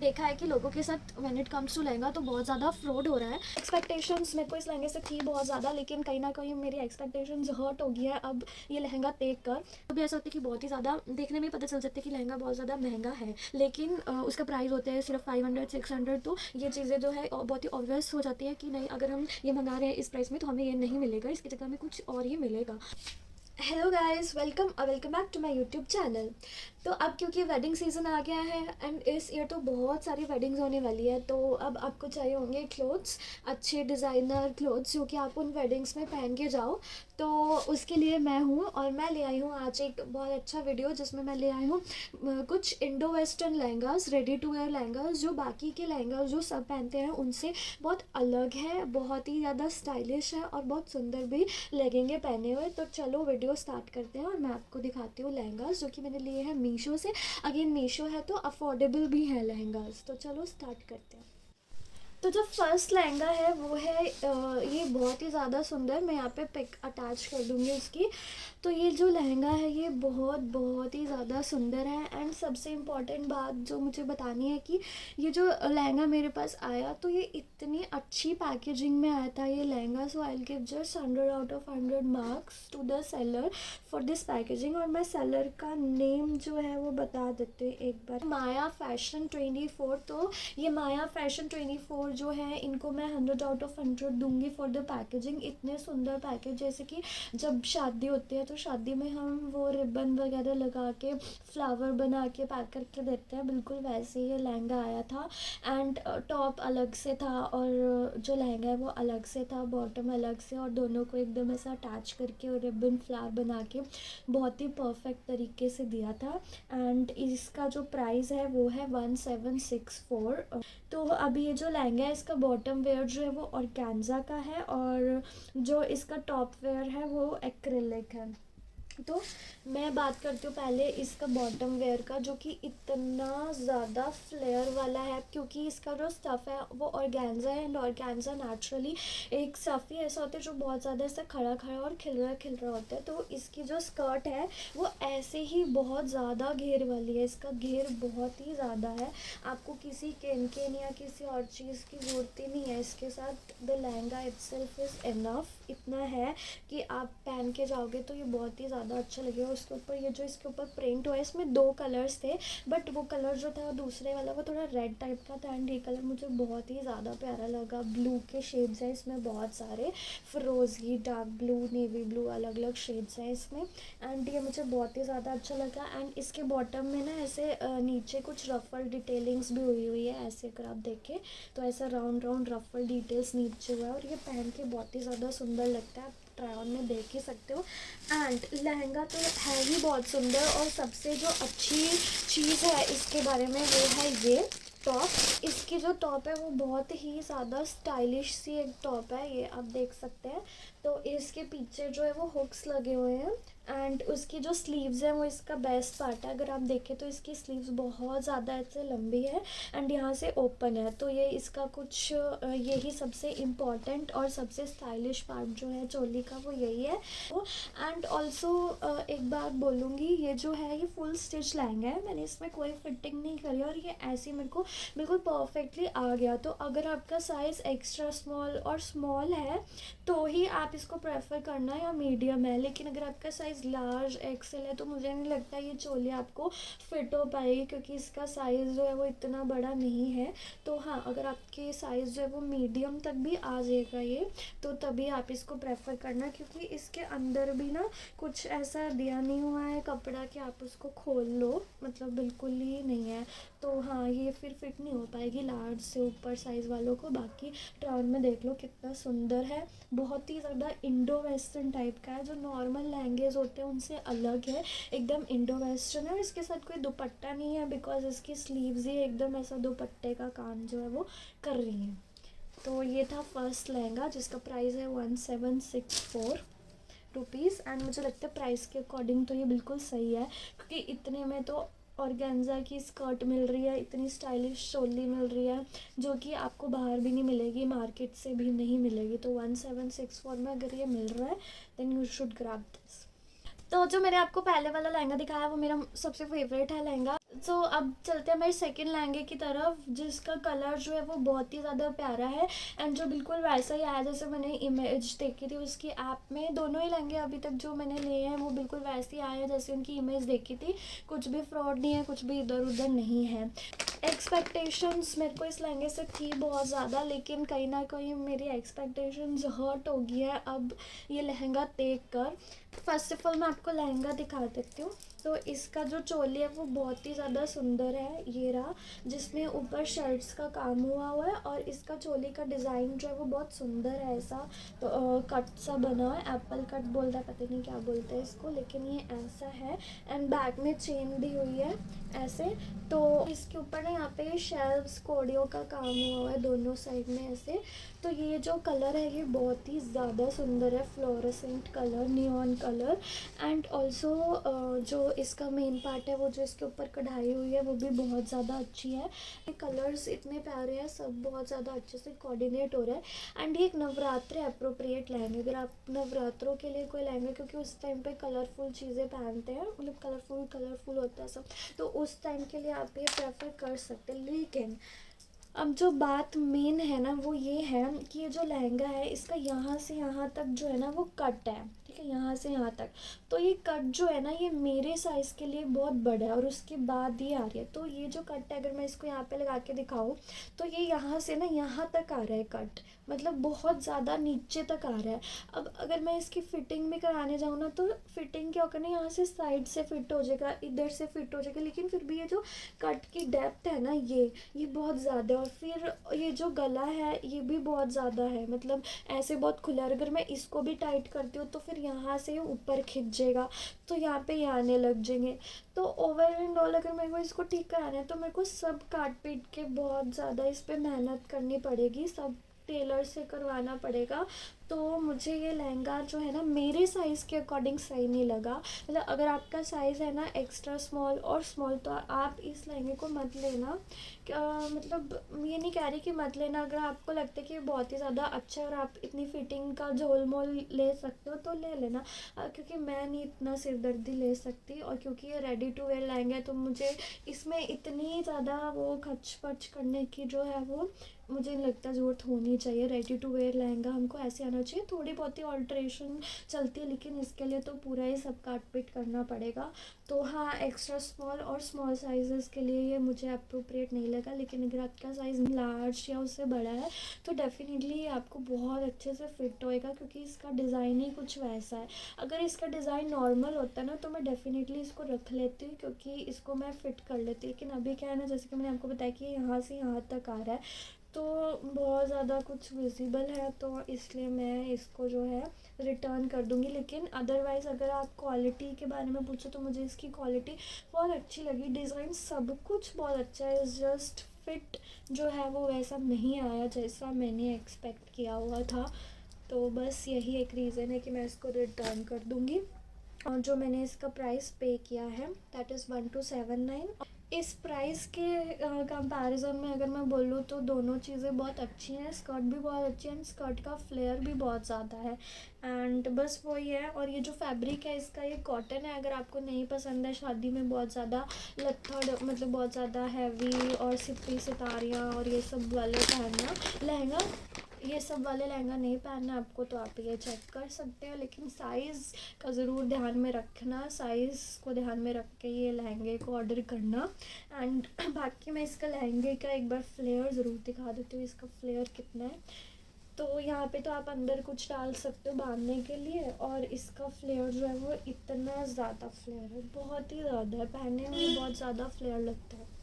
देखा है कि लोगों के साथ when it comes to lehenga तो बहुत ज़्यादा फ्रॉड हो रहा है। एक्सपेक्टेशंस मेरे को इस लहंगे से थी बहुत ज़्यादा, लेकिन कहीं ना कहीं मेरी एक्सपेक्टेशंस हर्ट हो गई है अब ये लहंगा देख कर। तो भी ऐसा होता है कि बहुत ही ज़्यादा देखने में पता चल जाता है कि लहंगा बहुत ज़्यादा महंगा है, लेकिन उसका प्राइस होता है सिर्फ 500-600। तो ये चीज़ें जो है बहुत ही ऑब्वियस हो जाती है कि नहीं, अगर हम ये मंगा रहे हैं इस प्राइस में तो हमें ये नहीं मिलेगा, इसकी जगह में कुछ और ही मिलेगा। Hello guys, welcome back to my YouTube channel. तो अब क्योंकि वेडिंग सीज़न आ गया है एंड इस ईयर तो बहुत सारी वेडिंग्स होने वाली है, तो अब आपको चाहिए होंगे क्लोथ्स, अच्छे डिज़ाइनर क्लोथ्स जो कि आप उन वेडिंग्स में पहन के जाओ। तो उसके लिए मैं हूँ और मैं ले आई हूँ आज एक बहुत अच्छा वीडियो जिसमें मैं ले आई हूँ कुछ Indo western lehengas, ready to wear lehengas जो बाकी के लहंगास जो सब पहनते हैं उनसे बहुत अलग है, बहुत ही ज़्यादा स्टाइलिश है और बहुत सुंदर भी लगेंगे पहने हुए। तो चलो वीडियो स्टार्ट करते हैं और मैं आपको दिखाती हूँ लहंगास जो कि मैंने लिए हैं मीशो से। अगेन मीशो है तो अफोर्डेबल भी है लहंगास। तो चलो स्टार्ट करते हैं। तो जो फर्स्ट लहंगा है वो है ये बहुत ही ज़्यादा सुंदर, मैं यहाँ पे पिक अटैच कर दूँगी उसकी। तो ये जो लहंगा है ये बहुत ही ज़्यादा सुंदर है एंड सबसे इम्पॉर्टेंट बात जो मुझे बतानी है कि ये जो लहंगा मेरे पास आया तो ये इतनी अच्छी पैकेजिंग में आया था ये lehenga. So I give just 100 out of 100 marks to the seller for this packaging. और मैं सेलर का नेम जो है वो बता देते हैं एक बार, माया फैशन 24। तो ये माया फैशन 24 जो है इनको मैं 100 आउट ऑफ 100 दूंगी फॉर द पैकेजिंग। इतने सुंदर पैकेज, जैसे कि जब शादी होती है तो शादी में हम वो रिबन वगैरह लगा के फ्लावर बना के पैक करके देते हैं, बिल्कुल वैसे ही ये लहंगा आया था। एंड टॉप अलग से था और जो लहंगा है वो अलग से था, बॉटम अलग से, और दोनों को एकदम ऐसा अटैच करके और रिबन फ्लावर बना के बहुत ही परफेक्ट तरीके से दिया था। एंड इसका जो प्राइस है वो है 1764। तो अभी ये जो लहंगा है इसका बॉटम वेयर जो है वो ऑर्गेन्जा का है और जो इसका टॉप वेयर है वो एक्रिलिक है। तो मैं बात करती हूँ पहले इसका बॉटम वेयर का, जो कि इतना ज़्यादा फ्लेयर वाला है क्योंकि इसका जो स्टफ़ है वो ऑर्गेन्जा है एंड ऑर्गेन्जा नेचुरली एक स्टफ़ ही ऐसा होता है जो बहुत ज़्यादा ऐसा खड़ा खड़ा और खिल रहा होता है। तो इसकी जो स्कर्ट है वो ऐसे ही बहुत ज़्यादा घेर वाली है, इसका घेर बहुत ही ज़्यादा है, आपको किसी केन या किसी और चीज़ की ज़रूरत ही नहीं है। इसके साथ the lehenga itself is enough, इतना है कि आप पहन के जाओगे तो ये बहुत ही ज़्यादा अच्छा लगेगा। उसके ऊपर ये जो इसके ऊपर प्रिंट हुआ है, इसमें 2 कलर्स थे बट वो कलर जो था दूसरे वाला वो थोड़ा रेड टाइप का था एंड ये कलर मुझे बहुत ही ज़्यादा प्यारा लगा। ब्लू के शेड्स हैं इसमें बहुत सारे, फिरोज़ी, डार्क ब्लू, नेवी ब्लू, अलग अलग शेड्स हैं इसमें एंड ये मुझे बहुत ही ज़्यादा अच्छा लगा। एंड इसके बॉटम में ना ऐसे नीचे कुछ रफल डिटेलिंग्स भी हुई है, ऐसे अगर आप देखें तो ऐसा राउंड रफल डिटेल्स नीचे हुआ है और ये पहन के बहुत ही ज़्यादा सुंदर लगता है, ट्राई ऑन में देख ही सकते हो। एंड लहंगा तो है ही बहुत सुंदर और सबसे जो अच्छी चीज़ है इसके बारे में वो है ये टॉप। इसकी जो टॉप है वो बहुत ही ज़्यादा स्टाइलिश सी एक टॉप है, ये आप देख सकते हैं। तो इसके पीछे जो है वो हुक्स लगे हुए हैं एंड उसकी जो स्लीव्स है वो इसका बेस्ट पार्ट है। अगर आप देखें तो इसकी स्लीव्स बहुत ज़्यादा ऐसे लंबी है एंड यहाँ से ओपन है, तो ये इसका कुछ यही सबसे इम्पॉर्टेंट और सबसे स्टाइलिश पार्ट जो है चोली का वो यही है। एंड ऑल्सो एक बात बोलूँगी, ये जो है ये फुल स्टिच लहंगा है, मैंने इसमें कोई फिटिंग नहीं करी और ये ऐसे मेरे को बिल्कुल परफेक्टली आ गया। तो अगर आपका साइज़ एक्स्ट्रा स्मॉल और स्मॉल है तो ही आप इसको प्रेफर करना, या मीडियम है, लेकिन अगर आपका साइज़ लार्ज एक्सेल है तो मुझे नहीं लगता ये चोली आपको फिट हो पाएगी क्योंकि इसका साइज़ जो है वो इतना बड़ा नहीं है। तो हाँ, अगर आपके साइज़ जो है वो मीडियम तक भी आ जाएगा ये, तो तभी आप इसको प्रेफर करना, क्योंकि इसके अंदर भी ना कुछ ऐसा दिया नहीं हुआ है कपड़ा कि आप उसको खोल लो, मतलब बिल्कुल ही नहीं है। तो हाँ, ये फिर फिट नहीं हो पाएगी लार्ज से ऊपर साइज़ वालों को। बाकी ट्राउन में देख लो कितना सुंदर है, बहुत ही ज़्यादा इंडो वेस्टर्न टाइप का है, जो नॉर्मल लहंगेज होते हैं उनसे अलग है, एकदम इंडो वेस्टर्न है। और इसके साथ कोई दुपट्टा नहीं है बिकॉज इसकी स्लीव्स ही एकदम ऐसा दुपट्टे का काम जो है वो कर रही हैं। तो ये था फर्स्ट लहंगा जिसका प्राइस है 1764 रुपीज़ एंड मुझे लगता है प्राइस के अकॉर्डिंग तो ये बिल्कुल सही है, क्योंकि इतने में तो ऑर्गेन्जा की स्कर्ट मिल रही है, इतनी स्टाइलिश चोली मिल रही है जो कि आपको बाहर भी नहीं मिलेगी, मार्केट से भी नहीं मिलेगी। तो 1764 में अगर ये मिल रहा है then you should grab this. तो जो मैंने आपको पहले वाला लहंगा दिखाया वो मेरा सबसे फेवरेट है लहंगा। सो अब चलते हैं मेरे सेकंड लहंगे की तरफ, जिसका कलर जो है वो बहुत ही ज़्यादा प्यारा है एंड जो बिल्कुल वैसा ही आया जैसे मैंने इमेज देखी थी उसकी ऐप में। दोनों ही लहंगे अभी तक जो मैंने लिए हैं वो बिल्कुल वैसे ही आए हैं जैसे उनकी इमेज देखी थी। कुछ भी फ्रॉड नहीं है, कुछ भी इधर उधर नहीं है। एक्सपेक्टेशंस मेरे को इस लहंगे से थी बहुत ज़्यादा, लेकिन कहीं ना कहीं मेरी एक्सपेक्टेशंस हर्ट हो गई है अब ये लहंगा देख कर। फर्स्ट ऑफ ऑल मैं आपको लहंगा दिखा देती हूँ। तो इसका जो चोली है वो बहुत ही ज़्यादा सुंदर है, ये रहा, जिसमें ऊपर शर्ट्स का काम हुआ है और इसका चोली का डिज़ाइन जो है वो बहुत सुंदर है। ऐसा तो कट सा बना है, एप्पल कट बोलता है, पता नहीं क्या बोलते हैं इसको, लेकिन ये ऐसा है। एंड बैक में चेन भी हुई है ऐसे। तो इसके ऊपर ना यहाँ पे शेल्व्स कोडियो का काम हुआ है दोनों साइड में ऐसे। तो ये जो कलर है ये बहुत ही ज़्यादा सुंदर है, fluorescent colour, neon colour. And also जो इसका मेन पार्ट है वो जो इसके ऊपर कढ़ाई हुई है वो भी बहुत ज़्यादा अच्छी है। ये कलर्स इतने प्यारे हैं, सब बहुत ज़्यादा अच्छे से कोऑर्डिनेट हो रहा है। एंड ये एक नवरात्रि अप्रोप्रिएट लहंगे, अगर आप नवरात्रों के लिए कोई लहंगा, क्योंकि उस टाइम पे कलरफुल चीज़ें पहनते हैं, मतलब कलरफुल होता है सब, तो उस टाइम के लिए आप ये प्रेफर कर सकते हैं। लेकिन अब जो बात मेन है ना वो ये है कि ये जो लहंगा है इसका यहाँ से यहाँ तक जो है ना वो कट है, ठीक है, यहाँ से यहाँ तक। तो ये कट जो है ना ये मेरे साइज़ के लिए बहुत बड़ा है और उसके बाद ये आ रही है। तो ये जो कट है, अगर मैं इसको यहाँ पे लगा के दिखाऊँ तो ये यहाँ से ना यहाँ तक आ रहा है कट, मतलब बहुत ज़्यादा नीचे तक आ रहा है। अब अगर मैं इसकी फ़िटिंग भी कराने जाऊँ ना तो फ़िटिंग क्या होगा ना, यहाँ से साइड से फ़िट हो जाएगा, इधर से फ़िट हो जाएगा, लेकिन फिर भी ये जो कट की डेप्थ है ना ये बहुत ज़्यादा है। और फिर ये जो गला है ये भी बहुत ज़्यादा है, मतलब ऐसे बहुत खुला है। अगर मैं इसको भी टाइट करती हूँ तो फिर यहाँ से ऊपर खिंच जाएगा, तो यहाँ पे ये आने लग जाएंगे। तो ओवर एंड ऑल अगर मेरे को इसको ठीक कराना है तो मेरे को सब काट पीट के बहुत ज़्यादा इस पर मेहनत करनी पड़ेगी, सब टेलर से करवाना पड़ेगा। तो मुझे ये लहंगा जो है ना मेरे साइज़ के अकॉर्डिंग सही नहीं लगा। मतलब अगर आपका साइज़ है ना एक्स्ट्रा स्मॉल और स्मॉल तो आप इस लहंगे को मत लेना। मतलब ये नहीं कह रही कि मत लेना, अगर आपको लगता है कि ये बहुत ही ज़्यादा अच्छा है और आप इतनी फिटिंग का झोल मोल ले सकते हो तो ले लेना। क्योंकि मैं नहीं इतना सिरदर्दी ले सकती, और क्योंकि ये रेडी टू वेयर लहंगा है तो मुझे इसमें इतनी ज़्यादा वो खच पच करने की जो है वो मुझे नहीं लगता ज़रूरत होनी चाहिए। रेडी टू वेयर लहंगा हमको ऐसे आना चाहिए, थोड़ी बहुत ही ऑल्ट्रेशन चलती है, लेकिन इसके लिए तो पूरा ही सब काट पीट करना पड़ेगा। तो हाँ, एक्स्ट्रा स्मॉल और स्मॉल साइज़ के लिए ये मुझे अप्रोप्रिएट नहीं लगा। लेकिन अगर आपका साइज़ लार्ज या उससे बड़ा है तो डेफिनेटली ये आपको बहुत अच्छे से फिट होएगा, क्योंकि इसका डिज़ाइन ही कुछ वैसा है। अगर इसका डिज़ाइन नॉर्मल होता है ना तो मैं डेफिनेटली इसको रख लेती हूँ, क्योंकि इसको मैं फ़िट कर लेती। लेकिन अभी क्या है ना, जैसे कि मैंने आपको बताया कि यहाँ से यहाँ तक आ रहा है तो बहुत ज़्यादा कुछ विजिबल है, तो इसलिए मैं इसको जो है रिटर्न कर दूँगी। लेकिन अदरवाइज़ अगर आप क्वालिटी के बारे में पूछो तो मुझे इसकी क्वालिटी बहुत अच्छी लगी, डिज़ाइन सब कुछ बहुत अच्छा है। जस्ट फिट जो है वो वैसा नहीं आया जैसा मैंने एक्सपेक्ट किया हुआ था। तो बस यही एक रीज़न है कि मैं इसको रिटर्न कर दूँगी। और जो मैंने इसका प्राइस पे किया है दैट इज़ 1279। इस प्राइस के कंपैरिजन में अगर मैं बोलूँ तो दोनों चीज़ें बहुत अच्छी हैं, स्कर्ट भी बहुत अच्छी है, स्कर्ट का फ्लेयर भी बहुत ज़्यादा है। एंड बस वही है। और ये जो फैब्रिक है इसका ये कॉटन है, अगर आपको नहीं पसंद है शादी में बहुत ज़्यादा लत्थड़, मतलब बहुत ज़्यादा हैवी और सिप्पी सितारियाँ और ये सब वाले पहनना लहंगा, ये सब वाले लहंगा नहीं पहनना आपको तो आप ये चेक कर सकते हो। लेकिन साइज़ का ज़रूर ध्यान में रखना, साइज़ को ध्यान में रख के ये लहंगे को ऑर्डर करना। एंड बाकी मैं इसका लहंगे का एक बार फ्लेयर ज़रूर दिखा देती हूँ, इसका फ्लेयर कितना है। तो यहाँ पे तो आप अंदर कुछ डाल सकते हो बांधने के लिए, और इसका फ्लेयर जो है वो इतना ज़्यादा फ्लेयर है, बहुत ही ज़्यादा है, पहनने में बहुत ज़्यादा फ्लेयर लगता है।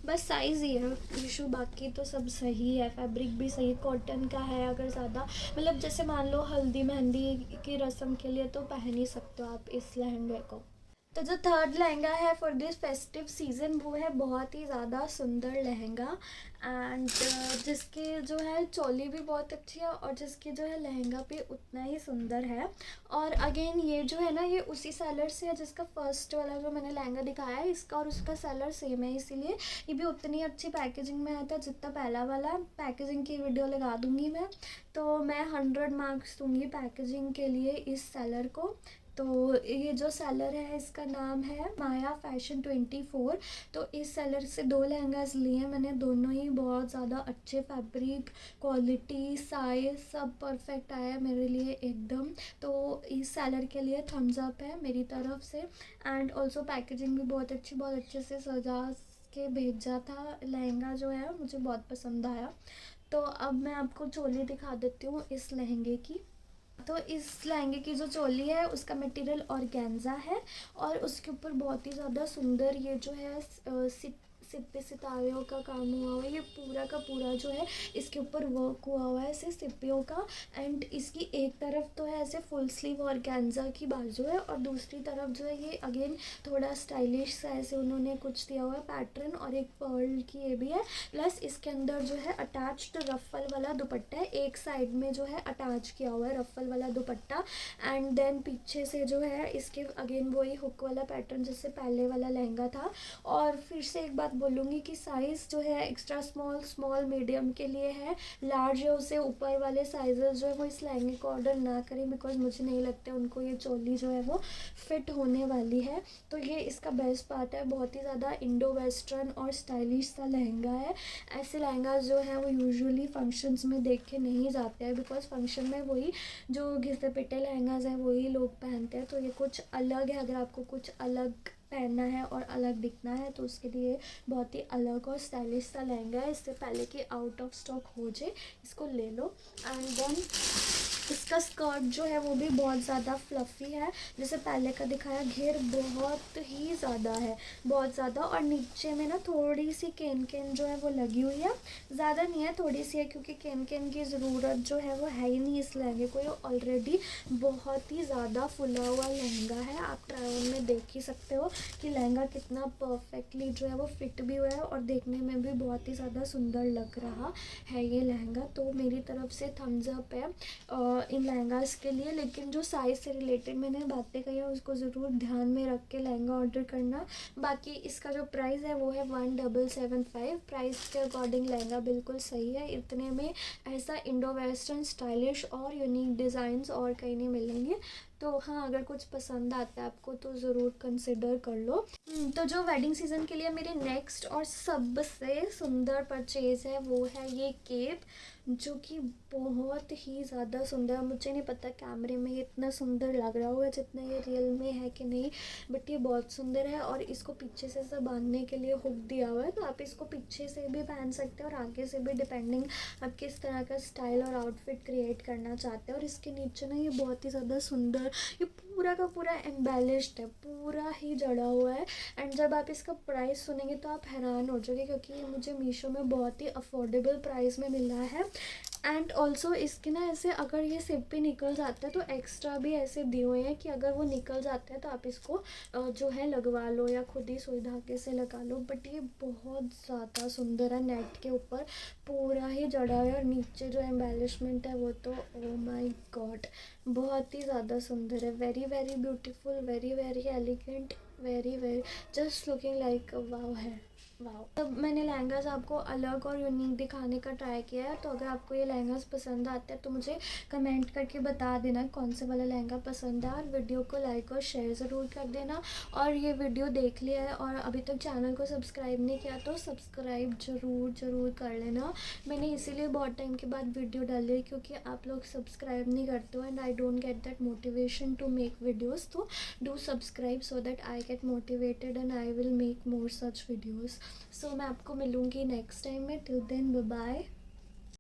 बस साइज़ ही है इशू, बाकी तो सब सही है। फैब्रिक भी सही कॉटन का है। अगर ज़्यादा मतलब जैसे मान लो हल्दी मेहंदी की रस्म के लिए तो पहन ही सकते हो आप इस लहंगे को। तो जो थर्ड लहंगा है फॉर दिस फेस्टिव सीज़न वो है बहुत ही ज़्यादा सुंदर लहंगा। एंड जिसके जो है चोली भी बहुत अच्छी है और जिसके जो है लहंगा भी उतना ही सुंदर है। और अगेन ये जो है ना ये उसी सेलर से है जिसका फर्स्ट वाला जो मैंने लहंगा दिखाया है, इसका और उसका सेलर सेम है, इसीलिए ये भी उतनी अच्छी पैकेजिंग में आया था जितना पहला वाला। पैकेजिंग की वीडियो लगा दूँगी मैं, तो मैं 100 मार्क्स दूँगी पैकेजिंग के लिए इस सेलर को। तो ये जो सेलर है इसका नाम है माया फैशन 24। तो इस सेलर से 2 लहंगास लिए मैंने, दोनों ही बहुत ज़्यादा अच्छे, फैब्रिक क्वालिटी साइज सब परफेक्ट आया मेरे लिए एकदम। तो इस सेलर के लिए थम्स अप है मेरी तरफ से। एंड ऑल्सो पैकेजिंग भी बहुत अच्छे से सजा के भेजा था। लहंगा जो है मुझे बहुत पसंद आया। तो अब मैं आपको चोली दिखा देती हूँ इस लहंगे की। तो इस लहंगे की जो चोली है उसका मटेरियल ऑर्गेन्जा है और उसके ऊपर बहुत ही ज़्यादा सुंदर ये जो है सिप्पी सितारों का काम हुआ हुआ है। ये पूरा का पूरा जो है इसके ऊपर वर्क हुआ हुआ है ऐसे सिप्पियों का। एंड इसकी एक तरफ तो है ऐसे फुल स्लीव ऑर्गेन्जा की बाजू है और दूसरी तरफ जो है ये अगेन थोड़ा स्टाइलिश सा ऐसे उन्होंने कुछ दिया हुआ है पैटर्न, और एक पर्ल की ये भी है। प्लस इसके अंदर जो है अटैच्ड रफल वाला दुपट्टा है, एक साइड में जो है अटैच किया हुआ है रफल वाला दुपट्टा। एंड देन पीछे से जो है इसके अगेन वही हुक वाला पैटर्न जैसे पहले वाला लहंगा था। और फिर से एक बात बोलूँगी कि साइज़ जो है एक्स्ट्रा स्मॉल, स्मॉल मीडियम के लिए है। लार्ज है उससे ऊपर वाले साइजेस जो है वो इस लहंगे को ऑर्डर ना करें, बिकॉज मुझे नहीं लगता उनको ये चोली जो है वो फिट होने वाली है। तो ये इसका बेस्ट पार्ट है, बहुत ही ज़्यादा इंडो वेस्टर्न और स्टाइलिश सा लहंगा है। ऐसे लहंगा जो है वो यूजुअली फंक्शंस में देखे नहीं जाते हैं, बिकॉज फंक्शन में वही जो घिसे पिटे लहंगाज हैं वही लोग पहनते हैं। तो ये कुछ अलग है, अगर आपको कुछ अलग पहनना है और अलग दिखना है तो उसके लिए बहुत ही अलग और स्टाइलिश सा लहंगा है। इससे पहले कि आउट ऑफ स्टॉक हो जाए इसको ले लो। एंड देन इसका स्कर्ट जो है वो भी बहुत ज़्यादा फ्लफ़ी है, जैसे पहले का दिखाया घेर बहुत ही ज़्यादा है, बहुत ज़्यादा। और नीचे में ना थोड़ी सी केन केन जो है वो लगी हुई है, ज़्यादा नहीं है थोड़ी सी है, क्योंकि केन केन की ज़रूरत जो है वो है ही नहीं इस लहंगे को। ये ऑलरेडी बहुत ही ज़्यादा फुला हुआ लहंगा है। आप ट्राई ऑन में देख ही सकते हो कि लहंगा कितना परफेक्टली जो है वो फिट भी हुआ है और देखने में भी बहुत ही ज़्यादा सुंदर लग रहा है ये लहंगा। तो मेरी तरफ से थम्स अप है इन लहंगास के लिए। लेकिन जो साइज़ से रिलेटेड मैंने बातें कही है उसको ज़रूर ध्यान में रख के लहंगा ऑर्डर करना। बाकी इसका जो प्राइस है वो है 1775। प्राइस के अकॉर्डिंग लहंगा बिल्कुल सही है। इतने में ऐसा इंडो वेस्टर्न स्टाइलिश और यूनिक डिज़ाइंस और कहीं नहीं मिलेंगे। तो हाँ, अगर कुछ पसंद आता है आपको तो ज़रूर कंसिडर कर लो। तो जो वेडिंग सीज़न के लिए मेरी नेक्स्ट और सबसे सुंदर परचेज़ है वो है ये केप, जो कि बहुत ही ज़्यादा सुंदर। मुझे नहीं पता कैमरे में ये इतना सुंदर लग रहा होगा जितना ये रियल में है कि नहीं, बट ये बहुत सुंदर है। और इसको पीछे से सब बांधने के लिए हुक दिया हुआ है, तो आप इसको पीछे से भी पहन सकते हैं और आगे से भी, डिपेंडिंग आप किस तरह का स्टाइल और आउटफिट क्रिएट करना चाहते हैं। और इसके नीचे ना ये बहुत ही ज़्यादा सुंदर, ये पूरा का पूरा एम्बेलिश्ड है, पूरा ही जड़ा हुआ है। एंड जब आप इसका प्राइस सुनेंगे तो आप हैरान हो जाओगे, क्योंकि ये मुझे मीशो में बहुत ही अफोर्डेबल प्राइस में मिला है। एंड ऑल्सो इसके ना ऐसे अगर ये सिप पे निकल जाता है तो एक्स्ट्रा भी ऐसे दिए हुए हैं कि अगर वो निकल जाता है तो आप इसको जो है लगवा लो या खुद ही सुई धागे से लगा लो। बट ये बहुत ज़्यादा सुंदर है, नेट के ऊपर पूरा ही जड़ा है और नीचे जो एम्बेलिशमेंट है वो तो ओ माय गॉड बहुत ही ज़्यादा सुंदर है। Very very beautiful, very very elegant, very very just looking like wow है, वाह। तब मैंने लहंगास आपको अलग और यूनिक दिखाने का ट्राई किया है। तो अगर आपको ये लहंगास पसंद आता है तो मुझे कमेंट करके बता देना कौन से वाला लहंगा पसंद है, और वीडियो को लाइक और शेयर ज़रूर कर देना। और ये वीडियो देख लिया है और अभी तक चैनल को सब्सक्राइब नहीं किया तो सब्सक्राइब ज़रूर कर लेना। मैंने इसीलिए बहुत टाइम के बाद वीडियो डाली है, क्योंकि आप लोग सब्सक्राइब नहीं करते हो and I don't get that motivation to make videos. तो do subscribe so that I get motivated and I will make more such videos. So मैं आपको मिलूँगी नेक्स्ट टाइम में। Till then bye bye.